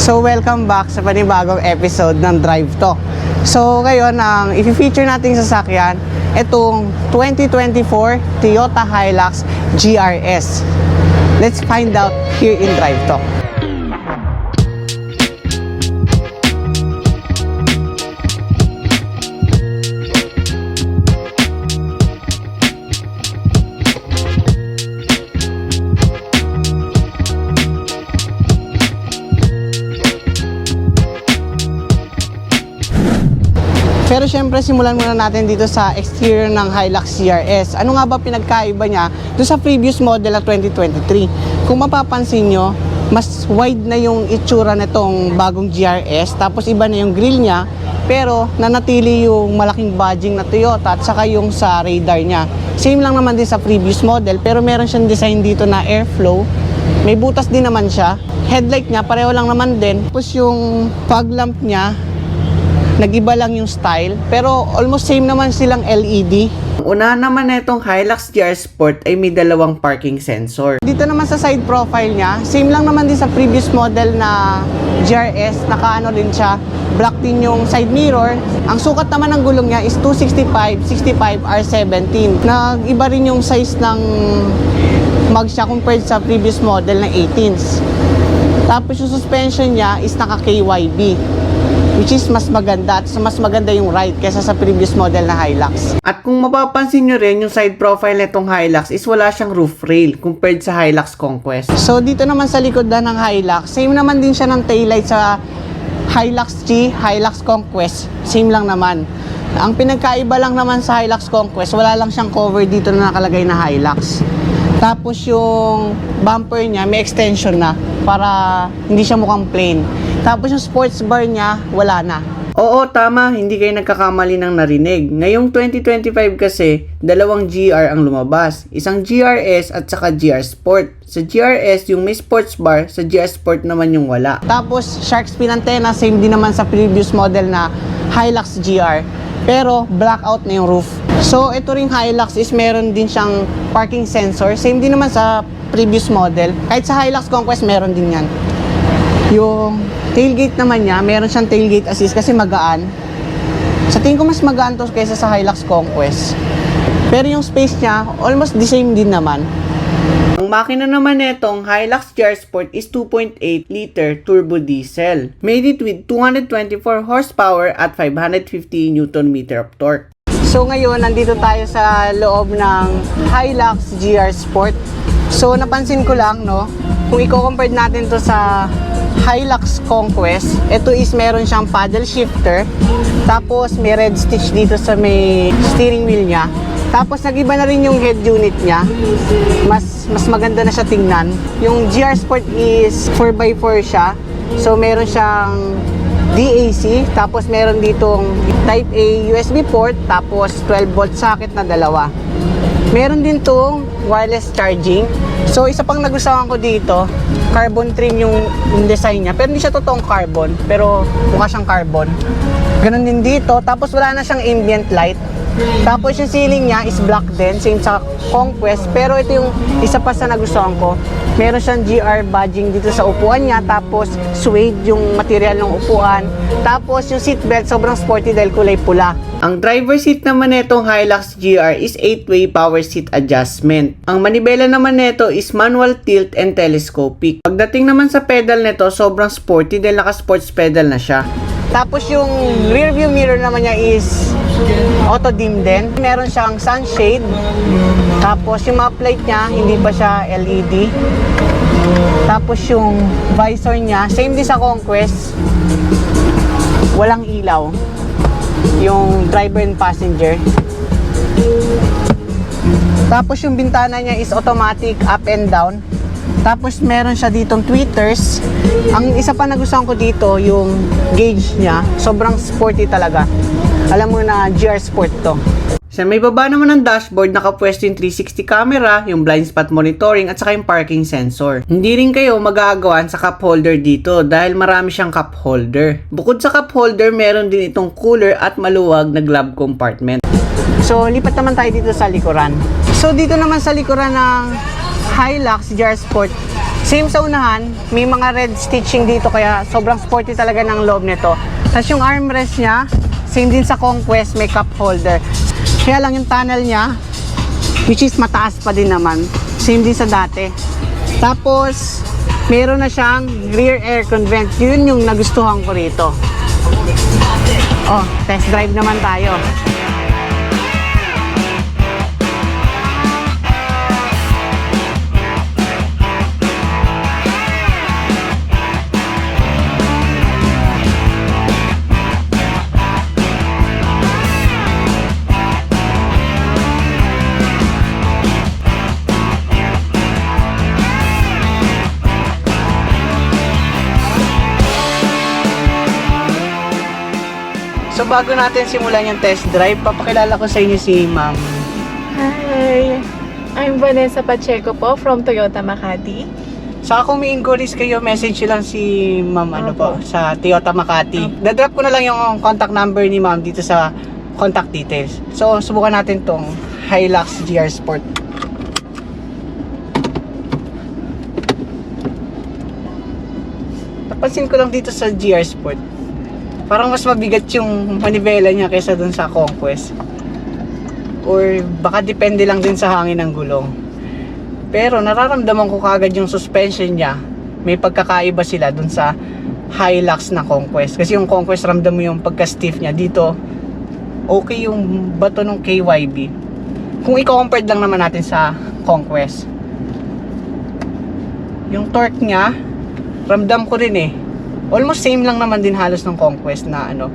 So welcome back sa panibagong episode ng Drive Talk. So ngayon, ang i-feature nating sasakyan, itong 2024 Toyota Hilux GRS. Let's find out here in Drive Talk. Pero syempre, simulan muna natin dito sa exterior ng Hilux GRS. Ano nga ba pinagkaiba niya doon sa previous model na 2023? Kung mapapansin nyo, mas wide na yung itsura nitong bagong GRS. Tapos iba na yung grille niya. Pero nanatili yung malaking badging na Toyota at saka yung sa radar niya. Same lang naman din sa previous model. Pero meron siyang design dito na airflow. May butas din naman siya. Headlight niya, pareho lang naman din. Tapos yung fog lamp niya, nag-iba lang yung style, pero almost same naman silang LED. Una naman na itong Hilux GR Sport ay may dalawang parking sensor. Dito naman sa side profile niya, same lang naman din sa previous model na GRS, nakaano din siya, black din yung side mirror. Ang sukat naman ng gulong niya is 265/65 R17. Nag-iba rin yung size ng mag siya compared sa previous model na 18s. Tapos yung suspension niya is naka KYB, which is mas maganda at mas maganda yung ride kaysa sa previous model na Hilux. At kung mapapansin nyo rin, yung side profile nitong Hilux is wala siyang roof rail compared sa Hilux Conquest. So dito naman sa likod na ng Hilux, same naman din siya ng taillight sa Hilux G, Hilux Conquest. Same lang naman. Ang pinagkaiba lang naman sa Hilux Conquest, wala lang siyang cover dito na nakalagay na Hilux. Tapos yung bumper niya may extension na para hindi siya mukhang plain. Tapos yung sports bar niya, wala na. Oo, tama, hindi kayo nagkakamali ng narinig. Ngayong 2025 kasi, dalawang GR ang lumabas. Isang GRS at saka GR Sport. Sa GRS, yung may sports bar, sa GR Sport naman yung wala. Tapos shark fin antenna, same din naman sa previous model na Hilux GR. Pero blackout na yung roof. So ito ring Hilux is meron din siyang parking sensor. Same din naman sa previous model. Kahit sa Hilux Conquest meron din yan. Yung tailgate naman niya, meron siyang tailgate assist kasi magaan. Sa tingin ko mas magaan to kaysa sa Hilux Conquest. Pero yung space niya, almost the same din naman. Ang makina naman netong Hilux GR Sport is 2.8 liter turbo diesel. Made it with 224 horsepower at 550 Nm of torque. So ngayon, nandito tayo sa loob ng Hilux GR Sport. So napansin ko lang, no, kung i-compare natin to sa Hilux Conquest, ito is meron siyang paddle shifter. Tapos may red stitch dito sa may steering wheel niya. Tapos nag-iba na rin yung head unit niya. Mas maganda na siya tingnan. Yung GR Sport is 4x4 siya. So meron siyang DAC, tapos meron ditong Type A USB port, tapos 12 volt socket na dalawa. Meron din tong wireless charging. So isa pang nagustuhan ko dito, carbon trim yung design niya. Pero hindi siya totoong carbon, pero mukha siyang carbon. Ganon din dito, tapos wala na siyang ambient light. Tapos yung ceiling niya is black din, same sa Conquest. Pero ito yung isa pa sa nagustuhan ko. Meron siyang GR badging dito sa upuan niya. Tapos suede yung material ng upuan. Tapos yung seatbelt sobrang sporty dahil kulay pula. Ang driver seat naman netong Hilux GR is 8-way power seat adjustment. Ang manibela naman neto is manual tilt and telescopic. Pagdating naman sa pedal neto, sobrang sporty dahil naka-sports pedal na siya. Tapos yung rear view mirror naman niya is auto dim din. Meron siyang sunshade. Tapos yung map light niya, hindi pa siya LED. Tapos yung visor niya, same din sa Conquest. Walang ilaw. Yung driver and passenger. Tapos yung bintana niya is automatic up and down. Tapos meron siya ditong tweeters. Ang isa pa nagustuhan ko dito, yung gauge niya, sobrang sporty talaga. Alam mo na GR Sport to. Sa may baba naman ng dashboard, nakapwesto yung 360 camera, yung blind spot monitoring at saka yung parking sensor. Hindi rin kayo magagawaan sa cup holder dito dahil marami siyang cup holder. Bukod sa cup holder, meron din itong cooler at maluwag na glove compartment. So lipat naman tayo dito sa likuran. So dito naman sa likuran ng Hilux GR Sport, Same sa unahan, may mga red stitching dito kaya sobrang sporty talaga ng loob nito. Tapos yung armrest niya, same din sa Conquest, may cup holder. Kaya lang yung tunnel niya, which is mataas pa din naman. Same din sa dati. Tapos, meron na siyang rear aircon vent. Yun yung nagustuhan ko rito. Oh, test drive naman tayo. So bago natin simulan yung test drive, papakilala ko sa inyo si Ma'am. Hi! I'm Vanessa Pacheco po from Toyota Makati. Saka kung may inquiries kayo, message nyo lang si Ma'am Opo. sa Toyota Makati. Dadrop ko na lang yung contact number ni Ma'am dito sa contact details. So subukan natin tong Hilux GR Sport. Napansin ko lang dito sa GR Sport, parang mas mabigat yung manibela niya kaysa dun sa Conquest. Or baka depende lang din sa hangin ng gulong. Pero nararamdaman ko kagad yung suspension niya. May pagkakaiba sila dun sa Hilux na Conquest. Kasi yung Conquest, ramdam mo yung pagka-stiff niya. Dito, okay yung bato ng KYB. Kung i-compare lang naman natin sa Conquest, yung torque niya, ramdam ko rin eh. Almost same lang naman din halos ng Conquest na ano.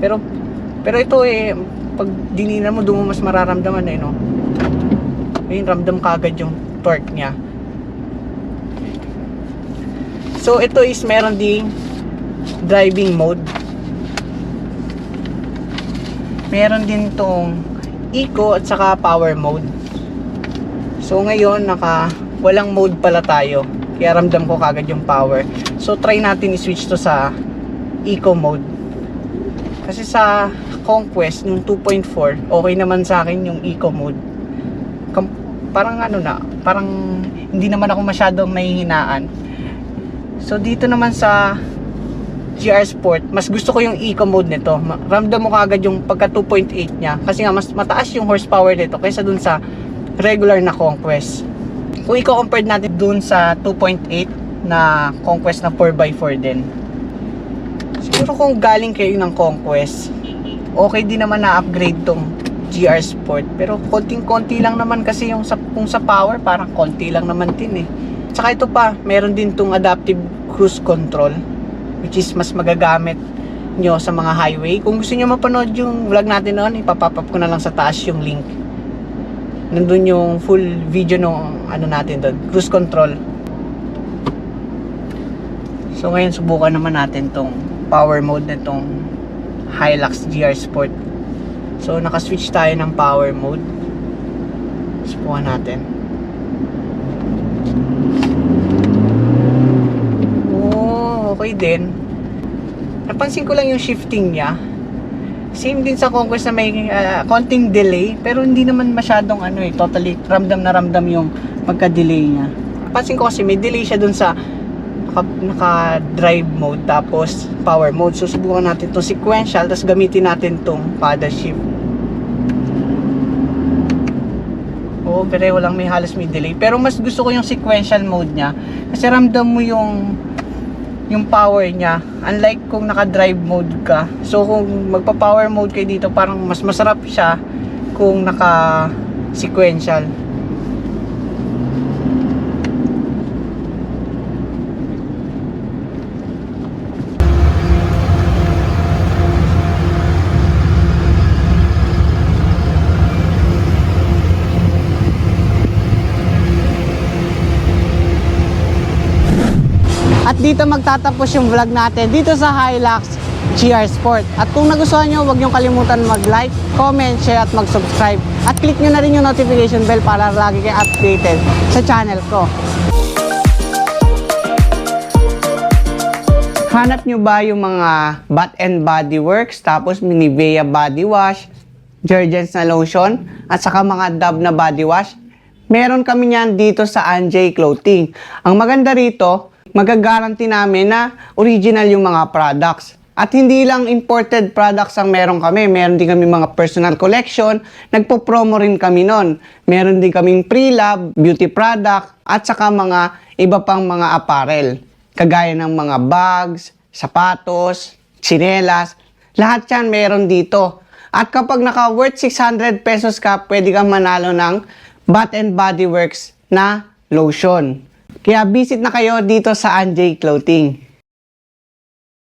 Pero ito eh, pag dininan mo, doon mo mas mararamdaman eh, no? Ayun, ramdam kagad yung torque niya. So, ito is meron ding driving mode. Meron din tong eco at saka power mode. So, ngayon, walang mode pala tayo. Kaya ramdam ko kagad yung power. So try natin i-switch to sa eco mode. Kasi sa Conquest yung 2.4, okay naman sa akin yung eco mode. Parang ano na, parang hindi naman ako masyadong nahihinaan. So dito naman sa GR Sport, mas gusto ko yung eco mode nito. Ramdam mo kagad yung pagka 2.8 niya. Kasi nga mas mataas yung horsepower nito kaysa dun sa regular na Conquest. Kung i-compare natin dun sa 2.8 na Conquest na 4x4 din. Siguro kung galing kayo ng Conquest, okay din naman na upgrade tong GR Sport. Pero konting-konti lang naman kasi kung sa power, parang konti lang naman din eh. Tsaka ito pa, meron din tong adaptive cruise control, which is mas magagamit nyo sa mga highway. Kung gusto nyo mapanood yung vlog natin noon, ipapop up ko na lang sa taas yung link. Nandun yung full video nung ano natin doon, cruise control. So ngayon subukan naman natin tong power mode na tong Hilux GR Sport. So naka-switch tayo ng power mode. Subukan natin. Oh, okay din. Napansin ko lang yung shifting niya. Same din sa Conquest na may konting delay, pero hindi naman masyadong totally ramdam na ramdam yung magka-delay niya. Pansin ko kasi may delay siya dun sa naka-drive mode tapos power mode. So subukan natin itong sequential, tapos gamitin natin itong paddle shift. Oo, pero walang may halos may delay. Pero mas gusto ko yung sequential mode niya kasi ramdam mo yung power niya, unlike kung naka-drive mode ka. So kung magpa-power mode kayo dito, parang mas masarap siya kung naka-sequential. At dito magtatapos yung vlog natin dito sa Hilux GR Sport. At kung nagustuhan nyo, huwag nyo kalimutan mag-like, comment, share at mag-subscribe. At click nyo na rin yung notification bell para lagi kayo updated sa channel ko. Hanap nyo ba yung mga Bath and Body Works, tapos Nivea body wash, Jergens na lotion, at saka mga Dove na body wash? Meron kami niyan dito sa Anjay Clothing. Ang maganda rito, magagaranti namin na original yung mga products. At hindi lang imported products ang meron kami. Meron din kami mga personal collection. Nagpo-promo rin kami nun. Meron din kaming pre-lab, beauty product, at saka mga iba pang mga apparel. Kagaya ng mga bags, sapatos, tsinelas. Lahat yan meron dito. At kapag naka-worth 600 pesos ka, pwede kang manalo ng Bath and Body Works na lotion. Kaya visit na kayo dito sa Anjay Clothing.